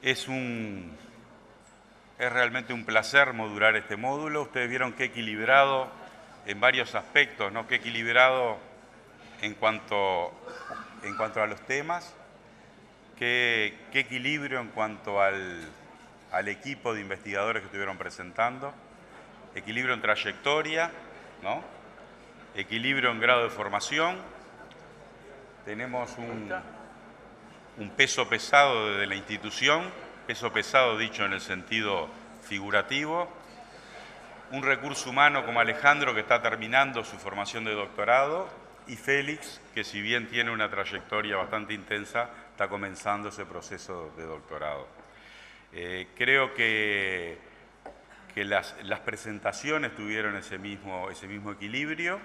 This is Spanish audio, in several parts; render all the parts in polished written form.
Es realmente un placer modular este módulo. Ustedes vieron qué equilibrado en varios aspectos, ¿no? Qué equilibrado en cuanto a los temas, qué equilibrio en cuanto al equipo de investigadores que estuvieron presentando, equilibrio en trayectoria, ¿no? Equilibrio en grado de formación. Tenemos un peso pesado de la institución, peso pesado dicho en el sentido figurativo, un recurso humano como Alejandro, que está terminando su formación de doctorado, y Félix, que si bien tiene una trayectoria bastante intensa, está comenzando ese proceso de doctorado. Creo que las presentaciones tuvieron ese mismo equilibrio.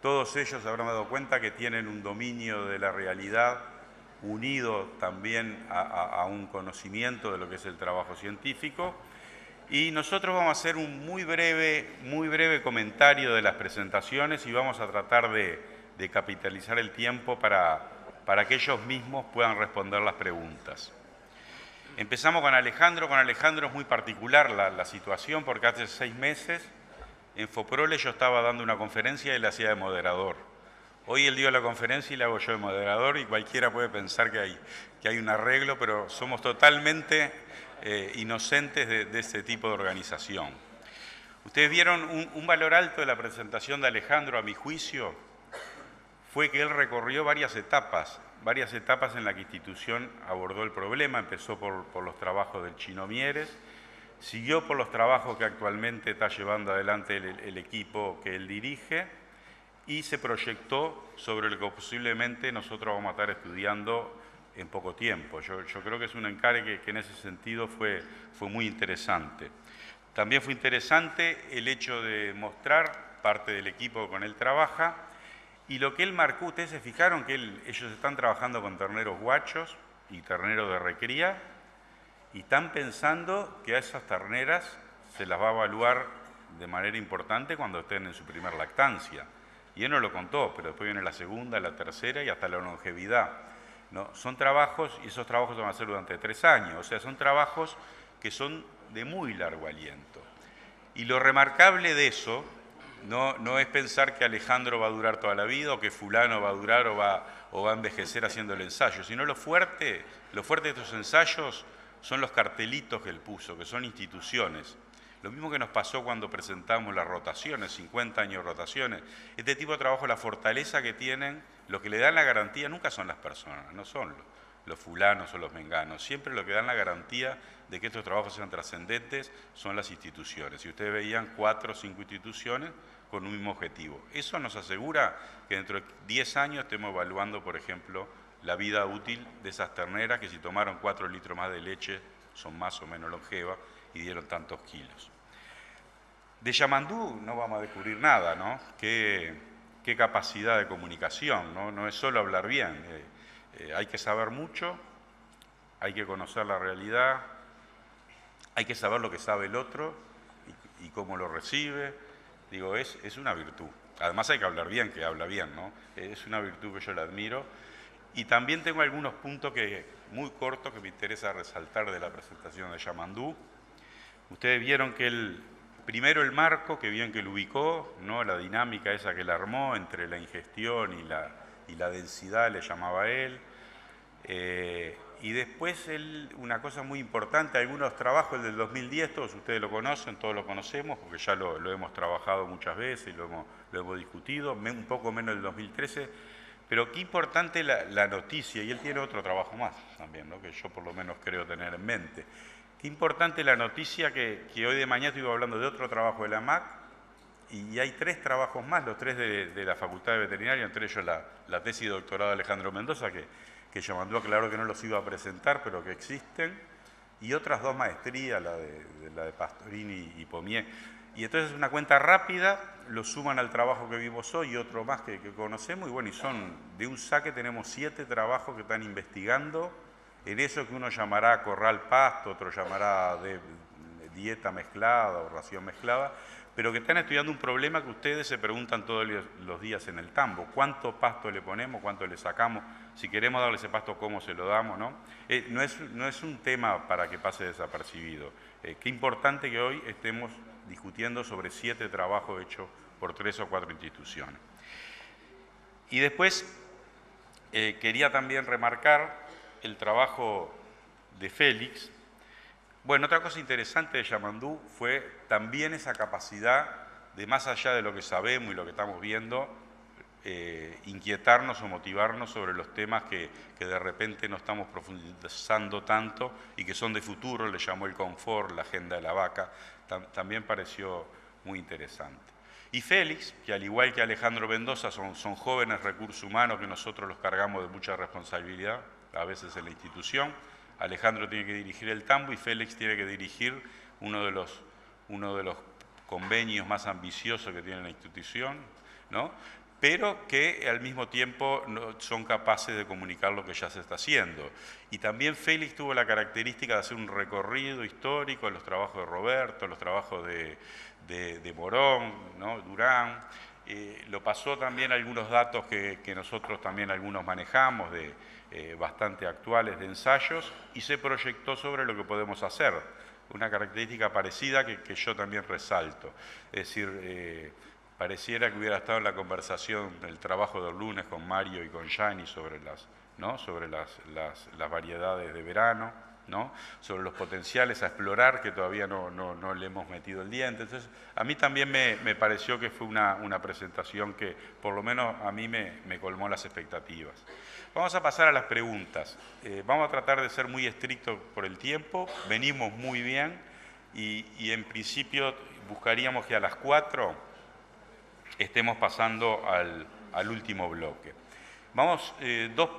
Todos ellos se habrán dado cuenta que tienen un dominio de la realidad unido también a un conocimiento de lo que es el trabajo científico. Y nosotros vamos a hacer un muy breve comentario de las presentaciones y vamos a tratar de capitalizar el tiempo para que ellos mismos puedan responder las preguntas. Empezamos con Alejandro. Con Alejandro es muy particular la situación porque hace 6 meses en Foprole yo estaba dando una conferencia y le hacía de moderador. Hoy él dio la conferencia y la hago yo de moderador y cualquiera puede pensar que hay un arreglo, pero somos totalmente inocentes de este tipo de organización. Ustedes vieron un valor alto de la presentación de Alejandro, a mi juicio, fue que él recorrió varias etapas en las que la institución abordó el problema. Empezó por los trabajos del Chino Mieres, siguió por los trabajos que actualmente está llevando adelante el equipo que él dirige y se proyectó sobre lo que posiblemente nosotros vamos a estar estudiando en poco tiempo. Yo creo que es un encargue que en ese sentido fue muy interesante. También fue interesante el hecho de mostrar parte del equipo con él trabaja y lo que él marcó. Ustedes se fijaron que ellos están trabajando con terneros guachos y terneros de recría y están pensando que a esas terneras se las va a evaluar de manera importante cuando estén en su primer lactancia. Y él no lo contó, pero después viene la segunda, la tercera y hasta la longevidad, ¿no? Son trabajos, y esos trabajos se van a hacer durante 3 años, o sea, son trabajos que son de muy largo aliento. Y lo remarcable de eso no es pensar que Alejandro va a durar toda la vida o que fulano va a durar o va a envejecer haciendo el ensayo, sino lo fuerte de estos ensayos son los cartelitos que él puso, que son instituciones. Lo mismo que nos pasó cuando presentamos las rotaciones, 50 años de rotaciones. Este tipo de trabajo, la fortaleza que tienen, lo que le dan la garantía nunca son las personas, no son los fulanos o los menganos. Siempre lo que dan la garantía de que estos trabajos sean trascendentes son las instituciones. Y ustedes veían 4 o 5 instituciones con un mismo objetivo. Eso nos asegura que dentro de 10 años estemos evaluando, por ejemplo, la vida útil de esas terneras que si tomaron 4 litros más de leche son más o menos longevas y dieron tantos kilos. De Yamandú no vamos a descubrir nada, ¿no? Qué capacidad de comunicación, ¿no? No es solo hablar bien, hay que saber mucho, hay que conocer la realidad, hay que saber lo que sabe el otro y cómo lo recibe. Digo, es una virtud. Además hay que hablar bien, que habla bien, ¿no? Es una virtud que yo la admiro. Y también tengo algunos puntos muy cortos que me interesa resaltar de la presentación de Yamandú. Ustedes vieron que primero el marco, que bien que lo ubicó, ¿no? La dinámica esa que él armó entre la ingestión y la densidad, le llamaba él. Y después una cosa muy importante, algunos trabajos, el del 2010, todos ustedes lo conocen, todos lo conocemos, porque ya lo hemos trabajado muchas veces y lo hemos discutido, un poco menos del 2013, pero qué importante la noticia, y él tiene otro trabajo más también, ¿no? Que yo por lo menos creo tener en mente. Qué importante la noticia que hoy de mañana estuve hablando de otro trabajo de la MAC, y hay 3 trabajos más, los 3 de la Facultad de Veterinaria, entre ellos la tesis de doctorado de Alejandro Mendoza, que Yamandú aclaró que no los iba a presentar, pero que existen, y otras 2 maestrías, la de Pastorini y Pommier. Y entonces una cuenta rápida, lo suman al trabajo que vimos hoy y otro más que conocemos, y bueno, y son de un saque tenemos 7 trabajos que están investigando en eso que uno llamará corral pasto, otro llamará de dieta mezclada o ración mezclada, pero que están estudiando un problema que ustedes se preguntan todos los días en el tambo. ¿Cuánto pasto le ponemos? ¿Cuánto le sacamos? Si queremos darle ese pasto, ¿cómo se lo damos? No es un tema para que pase desapercibido. Qué importante que hoy estemos discutiendo sobre 7 trabajos hechos por 3 o 4 instituciones. Y después quería también remarcar el trabajo de Félix. Bueno, otra cosa interesante de Yamandú fue también esa capacidad de, más allá de lo que sabemos y lo que estamos viendo, inquietarnos o motivarnos sobre los temas que de repente no estamos profundizando tanto y que son de futuro. Le llamó el confort, la agenda de la vaca, también pareció muy interesante. Y Félix, que al igual que Alejandro Mendoza son jóvenes recursos humanos que nosotros los cargamos de mucha responsabilidad, a veces en la institución. Alejandro tiene que dirigir el tambo y Félix tiene que dirigir uno de los convenios más ambiciosos que tiene la institución, ¿no? Pero que al mismo tiempo son capaces de comunicar lo que ya se está haciendo. Y también Félix tuvo la característica de hacer un recorrido histórico en los trabajos de Roberto, los trabajos de Morón, ¿no? Durán. Lo pasó también algunos datos que nosotros también algunos manejamos, bastante actuales de ensayos, y se proyectó sobre lo que podemos hacer. Una característica parecida que yo también resalto. Es decir, pareciera que hubiera estado en la conversación del trabajo del lunes con Mario y con Gianni sobre las variedades de verano, ¿no? Sobre los potenciales a explorar que todavía no le hemos metido el diente. Entonces, a mí también me pareció que fue una presentación que por lo menos a mí me colmó las expectativas. Vamos a pasar a las preguntas. Vamos a tratar de ser muy estrictos por el tiempo, venimos muy bien y en principio buscaríamos que a las 4 estemos pasando al último bloque.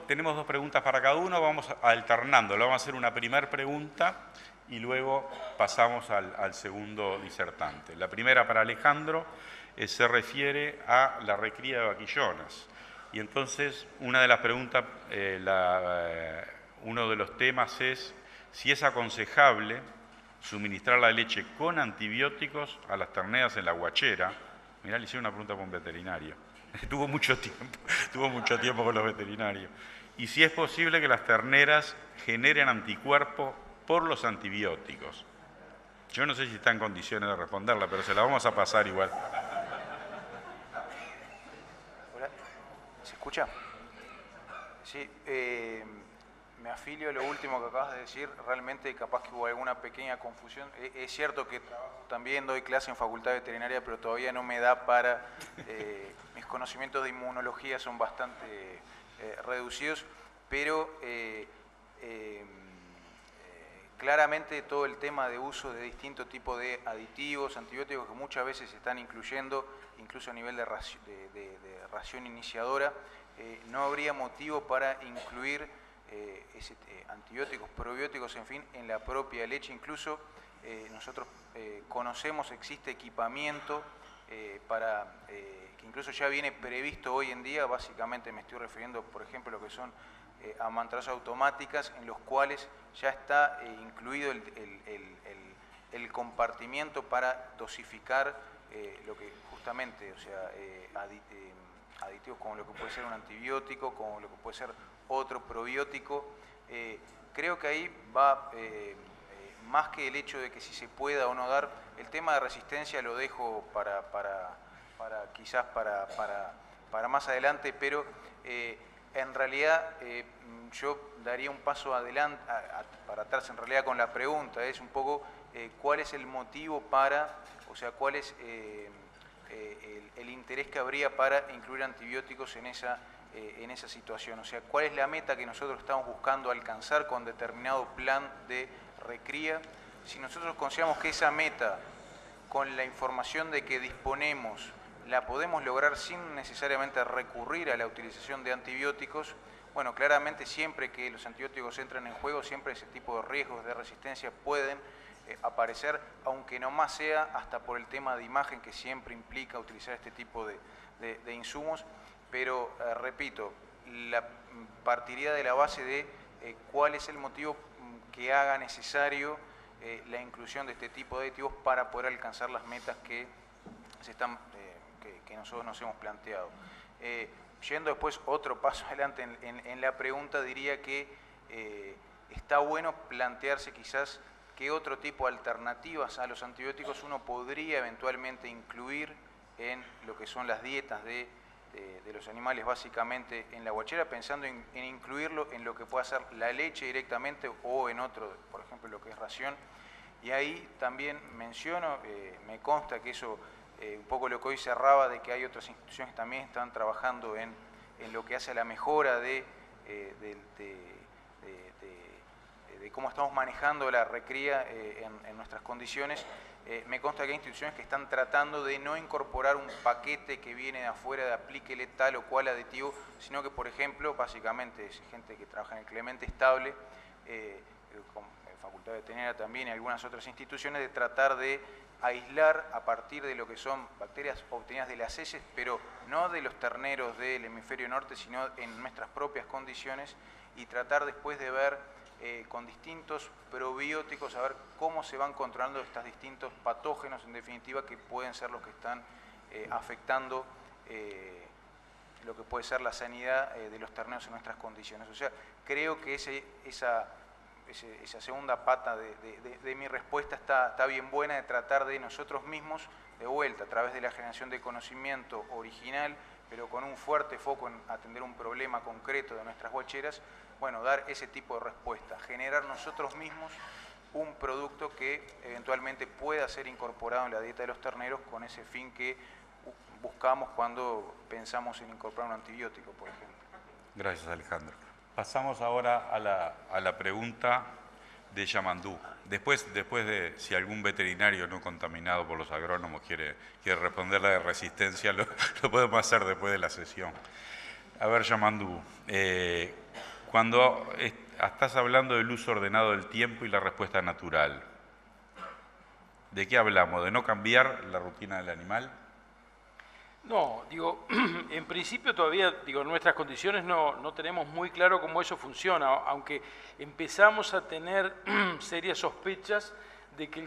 Tenemos 2 preguntas para cada uno, vamos alternando. Le vamos a hacer una primera pregunta y luego pasamos al segundo disertante. La primera para Alejandro se refiere a la recría de vaquillonas. Y entonces una de las preguntas, uno de los temas es si es aconsejable suministrar la leche con antibióticos a las terneras en la guachera. Mirá, le hicieron una pregunta con un veterinario. Tuvo mucho tiempo con los veterinarios. Y si es posible que las terneras generen anticuerpos por los antibióticos. Yo no sé si está en condiciones de responderla, pero se la vamos a pasar igual. Hola, ¿se escucha? Sí, me afilio a lo último que acabas de decir. Realmente capaz que hubo alguna pequeña confusión. Es cierto que también doy clase en Facultad Veterinaria, pero todavía no me da para... mis conocimientos de inmunología son bastante reducidos, pero claramente todo el tema de uso de distintos tipos de aditivos, antibióticos que muchas veces se están incluyendo, incluso a nivel de ración iniciadora, no habría motivo para incluir antibióticos, probióticos, en fin, en la propia leche. Incluso nosotros conocemos, existe equipamiento que incluso ya viene previsto hoy en día. Básicamente me estoy refiriendo, por ejemplo, a lo que son amantradoras automáticas, en los cuales ya está incluido el compartimiento para dosificar lo que justamente, o sea, aditivos como lo que puede ser un antibiótico, como lo que puede ser otro probiótico. Creo que ahí va, más que el hecho de que si se pueda o no dar, el tema de resistencia lo dejo quizás para más adelante, pero en realidad yo daría un paso adelante, para atrás en realidad con la pregunta. Es un poco cuál es el motivo o sea, cuál es el interés que habría para incluir antibióticos en esa situación. O sea, cuál es la meta que nosotros estamos buscando alcanzar con determinado plan de recría. Si nosotros consideramos que esa meta, con la información de que disponemos, la podemos lograr sin necesariamente recurrir a la utilización de antibióticos, bueno, claramente siempre que los antibióticos entran en juego, siempre ese tipo de riesgos de resistencia pueden aparecer, aunque no más sea hasta por el tema de imagen que siempre implica utilizar este tipo de insumos. Pero, repito, partiría de la base de cuál es el motivo que haga necesario la inclusión de este tipo de aditivos para poder alcanzar las metas que que nosotros nos hemos planteado. Yendo después otro paso adelante en la pregunta, diría que está bueno plantearse quizás qué otro tipo de alternativas a los antibióticos uno podría eventualmente incluir en lo que son las dietas de los animales, básicamente en la guachera, pensando en incluirlo en lo que pueda ser la leche directamente o en otro, por ejemplo, lo que es ración. Y ahí también menciono, me consta que eso, un poco lo que hoy cerraba, de que hay otras instituciones que también están trabajando en lo que hace a la mejora de cómo estamos manejando la recría en nuestras condiciones. Me consta que hay instituciones que están tratando de no incorporar un paquete que viene de afuera de aplíquele tal o cual aditivo, sino que, por ejemplo, básicamente es gente que trabaja en el Clemente Estable, con Facultad Veterinaria también y algunas otras instituciones, de tratar de aislar a partir de lo que son bacterias obtenidas de las heces, pero no de los terneros del hemisferio norte, sino en nuestras propias condiciones, y tratar después de ver con distintos probióticos, a ver cómo se van controlando estos distintos patógenos, en definitiva, que pueden ser los que están afectando lo que puede ser la sanidad de los terneros en nuestras condiciones. O sea, creo que esa segunda pata de mi respuesta está bien buena, de tratar de nosotros mismos, de vuelta, a través de la generación de conocimiento original, pero con un fuerte foco en atender un problema concreto de nuestras guacheras, bueno, dar ese tipo de respuesta, generar nosotros mismos un producto que eventualmente pueda ser incorporado en la dieta de los terneros con ese fin que buscamos cuando pensamos en incorporar un antibiótico, por ejemplo. Gracias, Alejandro. Pasamos ahora a la pregunta de Yamandú. Después de si algún veterinario no contaminado por los agrónomos quiere responder la de resistencia, lo podemos hacer después de la sesión. A ver, Yamandú, cuando estás hablando del uso ordenado del tiempo y la respuesta natural, ¿de qué hablamos? ¿De no cambiar la rutina del animal? No, digo, en principio todavía, digo, en nuestras condiciones no tenemos muy claro cómo eso funciona, aunque empezamos a tener serias sospechas de que el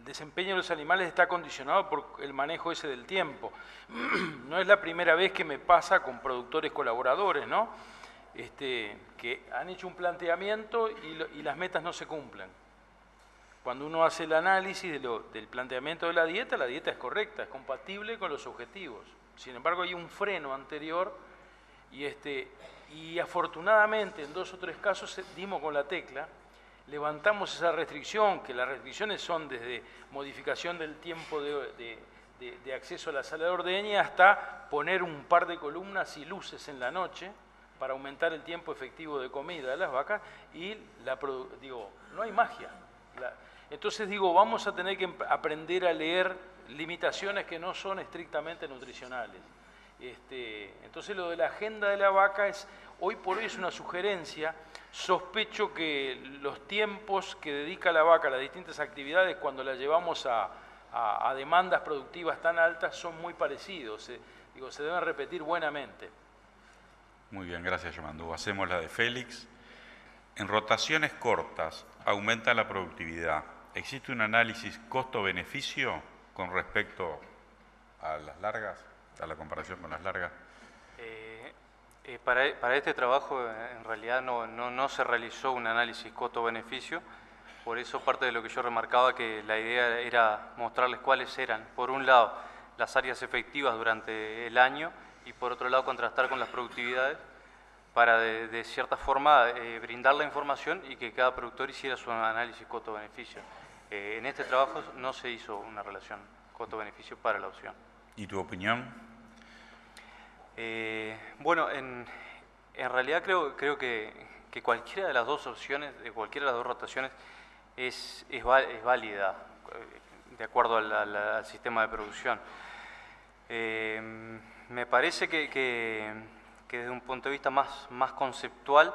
desempeño de los animales está condicionado por el manejo ese del tiempo. No es la primera vez que me pasa con productores colaboradores, ¿no? Que han hecho un planteamiento y las metas no se cumplen. Cuando uno hace el análisis del planteamiento de la dieta es correcta, es compatible con los objetivos. Sin embargo, hay un freno anterior y afortunadamente en 2 o 3 casos dimos con la tecla, levantamos esa restricción, que las restricciones son desde modificación del tiempo de acceso a la sala de ordeña hasta poner un par de columnas y luces en la noche para aumentar el tiempo efectivo de comida de las vacas y no hay magia. Entonces vamos a tener que aprender a leer limitaciones que no son estrictamente nutricionales. Entonces lo de la agenda de la vaca hoy por hoy es una sugerencia. Sospecho que los tiempos que dedica la vaca a las distintas actividades cuando la llevamos a demandas productivas tan altas son muy parecidos. Se deben repetir buenamente. Muy bien, gracias, Yamandú. Hacemos la de Félix. En rotaciones cortas aumenta la productividad. ¿Existe un análisis costo-beneficio con respecto a las largas, a la comparación con las largas? Para este trabajo en realidad no se realizó un análisis costo-beneficio, por eso parte de lo que yo remarcaba que la idea era mostrarles cuáles eran, por un lado, las áreas efectivas durante el año y por otro lado contrastar con las productividades para de cierta forma brindar la información y que cada productor hiciera su análisis costo-beneficio. En este trabajo no se hizo una relación costo-beneficio para la opción. ¿Y tu opinión? Bueno, en realidad creo que cualquiera de las dos opciones, de cualquiera de las dos rotaciones, es válida de acuerdo al sistema de producción. Me parece que desde un punto de vista más conceptual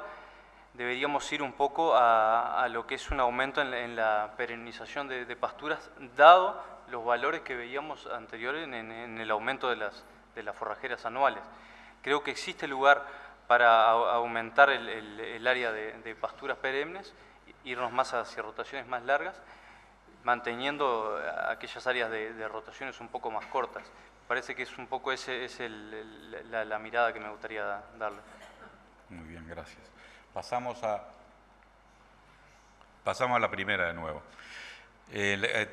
deberíamos ir un poco a lo que es un aumento en la perennización de pasturas, dado los valores que veíamos anteriores en el aumento de las forrajeras anuales. Creo que existe lugar para aumentar el área de pasturas perennes, irnos más hacia rotaciones más largas. manteniendo aquellas áreas de rotaciones un poco más cortas. Parece que es un poco la mirada que me gustaría darle. Muy bien, gracias. Pasamos a la primera de nuevo.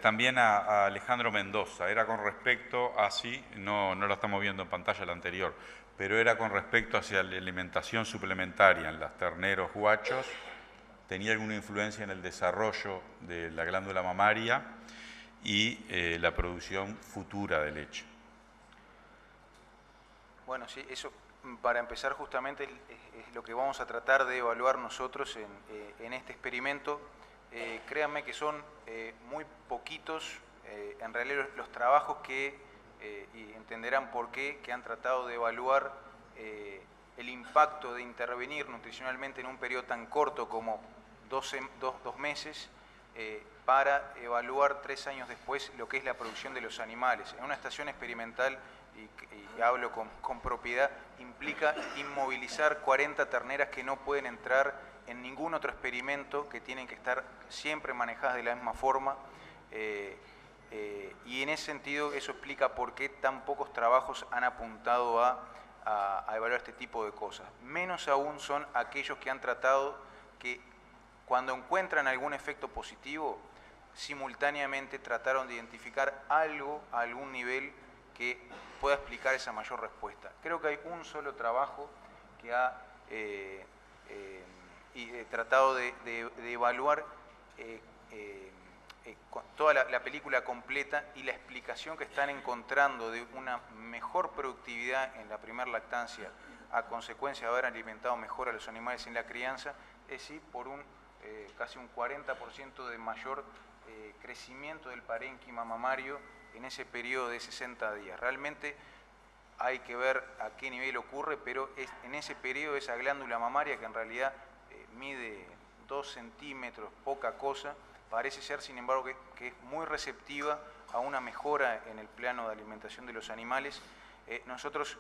También a Alejandro Mendoza, era con respecto a, sí, no la estamos viendo en pantalla la anterior, pero era con respecto hacia la alimentación suplementaria en las terneros guachos, tenía alguna influencia en el desarrollo de la glándula mamaria y la producción futura de leche. Bueno, sí, eso para empezar justamente es lo que vamos a tratar de evaluar nosotros en este experimento. Créanme que son muy poquitos, en realidad los trabajos y entenderán por qué, que han tratado de evaluar el impacto de intervenir nutricionalmente en un periodo tan corto como 2 meses, para evaluar 3 años después lo que es la producción de los animales. En una estación experimental, y hablo con propiedad, implica inmovilizar 40 terneras que no pueden entrar en ningún otro experimento, que tienen que estar siempre manejadas de la misma forma, y en ese sentido eso explica por qué tan pocos trabajos han apuntado a evaluar este tipo de cosas. Menos aún son aquellos que han tratado que cuando encuentran algún efecto positivo, simultáneamente trataron de identificar algo a algún nivel que pueda explicar esa mayor respuesta. Creo que hay un solo trabajo que ha tratado de evaluar toda la película completa y la explicación que están encontrando de una mejor productividad en la primera lactancia a consecuencia de haber alimentado mejor a los animales en la crianza, es decir, por casi un 40% de mayor crecimiento del parénquima mamario en ese periodo de 60 días. Realmente hay que ver a qué nivel ocurre, pero en ese periodo esa glándula mamaria, que en realidad mide 2 centímetros, poca cosa, parece ser, sin embargo, que es muy receptiva a una mejora en el plano de alimentación de los animales. Nosotros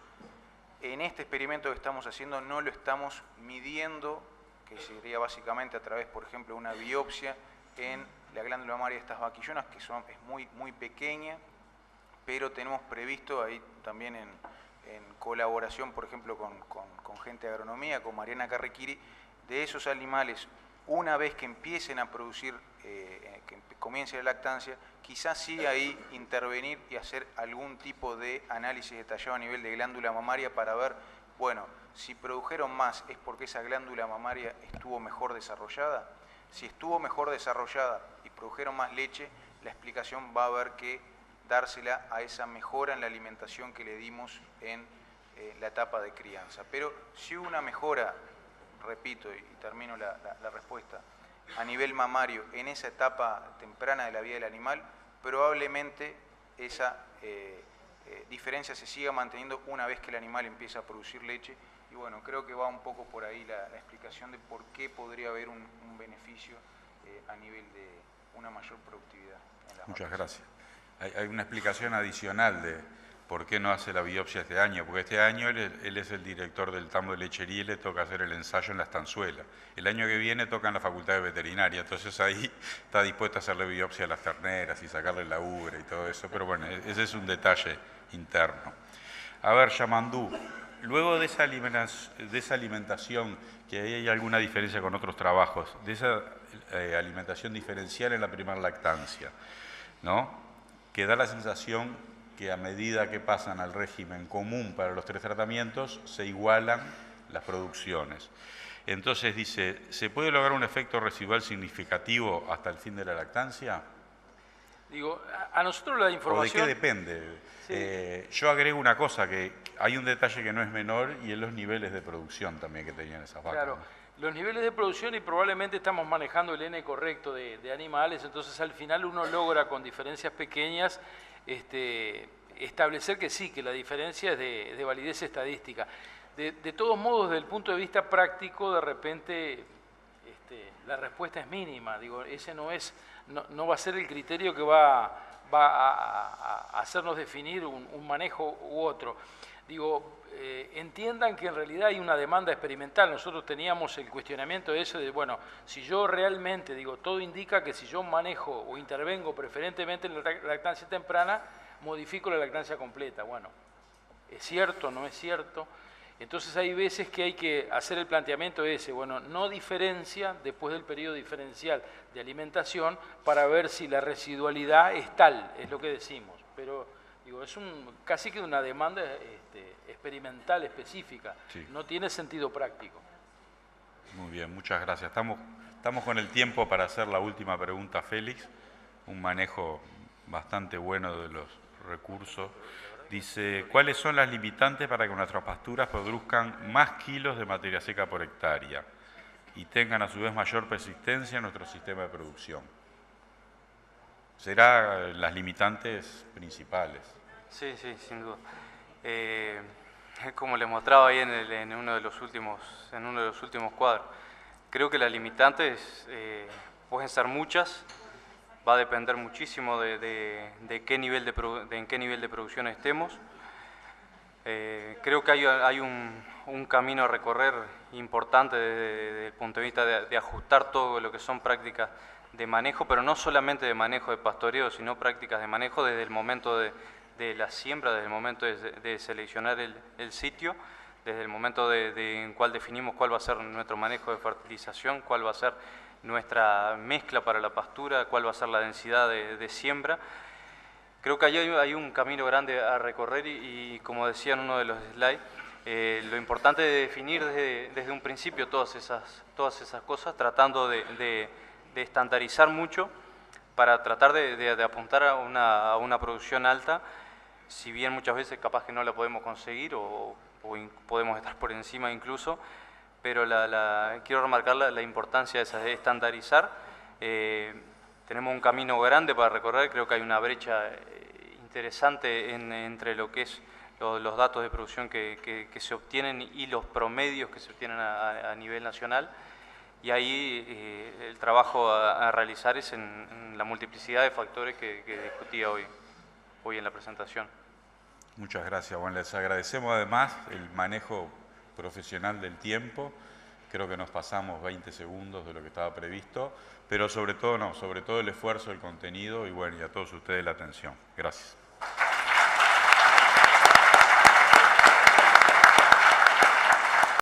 en este experimento que estamos haciendo no lo estamos midiendo, que sería básicamente a través, por ejemplo, de una biopsia en la glándula mamaria de estas vaquillonas, que es muy pequeña, pero tenemos previsto ahí también en colaboración, por ejemplo, con gente de agronomía, con Mariana Carrequiri, de esos animales, una vez que empiecen a producir, que comience la lactancia, quizás sí ahí intervenir y hacer algún tipo de análisis detallado a nivel de glándula mamaria para ver, bueno, si produjeron más, ¿es porque esa glándula mamaria estuvo mejor desarrollada? Si estuvo mejor desarrollada y produjeron más leche, la explicación va a haber que dársela a esa mejora en la alimentación que le dimos en la etapa de crianza. Pero si hubo una mejora, repito y termino la respuesta, a nivel mamario en esa etapa temprana de la vida del animal, probablemente esa diferencia se siga manteniendo una vez que el animal empieza a producir leche. Y bueno, creo que va un poco por ahí la explicación de por qué podría haber un beneficio a nivel de una mayor productividad en las Muchas vacas. gracias. Hay una explicación adicional de por qué no hace la biopsia este año, porque este año él es el director del tambo de lechería y le toca hacer el ensayo en la estanzuela. El año que viene toca en la Facultad de Veterinaria, entonces ahí está dispuesto a hacerle biopsia a las terneras y sacarle la ubre y todo eso, pero bueno, ese es un detalle interno. A ver, Yamandú, luego de esa alimentación, que ahí hay alguna diferencia con otros trabajos, de esa alimentación diferencial en la primera lactancia, ¿no? Que da la sensación que a medida que pasan al régimen común para los 3 tratamientos, se igualan las producciones. Entonces dice, ¿se puede lograr un efecto residual significativo hasta el fin de la lactancia? Digo, a nosotros la información... ¿O de qué depende? Sí. Yo agrego una cosa, que hay un detalle que no es menor y es los niveles de producción también que tenían esas vacas. Claro, ¿no? los niveles de producción y probablemente estamos manejando el N correcto de animales, entonces al final uno logra con diferencias pequeñas establecer que sí, que la diferencia es de validez estadística. De todos modos, desde el punto de vista práctico, de repente la respuesta es mínima. Digo, ese no va a ser el criterio que va a hacernos definir un manejo u otro. Digo, entiendan que en realidad hay una demanda experimental. Nosotros teníamos el cuestionamiento ese de, bueno, si yo realmente, digo, todo indica que si yo manejo o intervengo preferentemente en la lactancia temprana, modifico la lactancia completa. Bueno, ¿es cierto? ¿No es cierto? Entonces hay veces que hay que hacer el planteamiento ese, bueno, no diferencia después del periodo diferencial de alimentación para ver si la residualidad es tal, es lo que decimos. Pero digo, es casi que una demanda experimental específica, sí. No tiene sentido práctico. Muy bien, muchas gracias. Estamos con el tiempo para hacer la última pregunta, Félix. Un manejo bastante bueno de los recursos. Dice, ¿cuáles son las limitantes para que nuestras pasturas produzcan más kilos de materia seca por hectárea y tengan a su vez mayor persistencia en nuestro sistema de producción? ¿Serán las limitantes principales? Sí, sí, sin duda. Como les mostraba ahí en uno de los últimos cuadros, creo que las limitantes pueden ser muchas. Va a depender muchísimo de en qué nivel de producción estemos. Creo que hay un camino a recorrer importante desde el punto de vista de ajustar todo lo que son prácticas de manejo, pero no solamente de manejo de pastoreo, sino prácticas de manejo desde el momento de la siembra, desde el momento de seleccionar el sitio, desde el momento en cual definimos cuál va a ser nuestro manejo de fertilización, cuál va a ser nuestra mezcla para la pastura, cuál va a ser la densidad de siembra. Creo que hay un camino grande a recorrer y como decía en uno de los slides, lo importante es definir desde un principio todas esas cosas, tratando de estandarizar mucho para tratar de apuntar a una producción alta, si bien muchas veces capaz que no la podemos conseguir o podemos estar por encima incluso, pero quiero remarcar la importancia de estandarizar. Tenemos un camino grande para recorrer, creo que hay una brecha interesante entre lo que es los datos de producción que se obtienen y los promedios que se obtienen a nivel nacional, y ahí el trabajo a realizar es en la multiplicidad de factores que discutía hoy en la presentación. Muchas gracias. Bueno, les agradecemos además el manejo profesional del tiempo. Creo que nos pasamos 20 segundos de lo que estaba previsto, pero sobre todo el esfuerzo, el contenido y bueno, y a todos ustedes la atención. Gracias.